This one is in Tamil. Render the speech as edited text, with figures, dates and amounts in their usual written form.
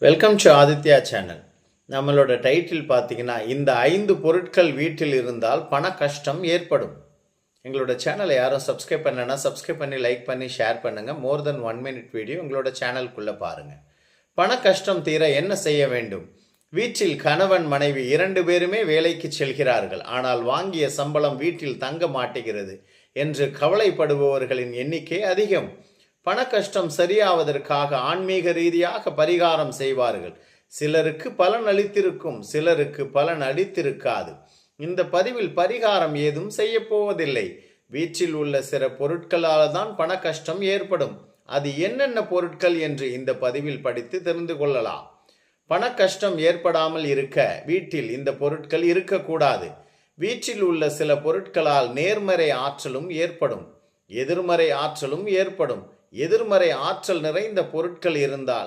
Welcome to Aditya channel. நம்மளோட டைட்டில் பார்த்தீங்கன்னா, இந்த 5 பொருட்கள் வீட்டில் இருந்தால் பண கஷ்டம் ஏற்படும். எங்களோட சேனலை யாரும் சப்ஸ்கிரைப் பண்ணலைன்னா சப்ஸ்கிரைப் பண்ணி, லைக் பண்ணி, ஷேர் பண்ணுங்கள். மோர் தென் 1 மினிட் வீடியோ எங்களோட சேனலுக்குள்ளே பாருங்கள். பண கஷ்டம் தீர என்ன செய்ய வேண்டும்? வீட்டில் கணவன் மனைவி 2 பேருமே வேலைக்கு செல்கிறார்கள். ஆனால் வாங்கிய சம்பளம் வீட்டில் தங்க மாட்டுகிறது என்று கவலைப்படுபவர்களின் எண்ணிக்கை அதிகம். பண கஷ்டம் சரியாவதற்காக ஆன்மீக ரீதியாக பரிகாரம் செய்வார்கள். சிலருக்கு பலன் அளித்திருக்கும், சிலருக்கு பலன் அளித்திருக்காது. இந்த பதிவில் பரிகாரம் ஏதும் செய்ய போவதில்லை. வீட்டில் உள்ள சில பொருட்களால் தான் பண கஷ்டம் ஏற்படும். அது என்னென்ன பொருட்கள் என்று இந்த பதிவில் படித்து தெரிந்து கொள்ளலாம். பண கஷ்டம் ஏற்படாமல் இருக்க வீட்டில் இந்த பொருட்கள் இருக்கக்கூடாது. வீட்டில் உள்ள சில பொருட்களால் நேர்மறை ஆற்றலும் ஏற்படும், எதிர்மறை ஆற்றலும் ஏற்படும். எதிர்மறை ஆற்றல் நிறைந்த பொருட்கள் இருந்தால்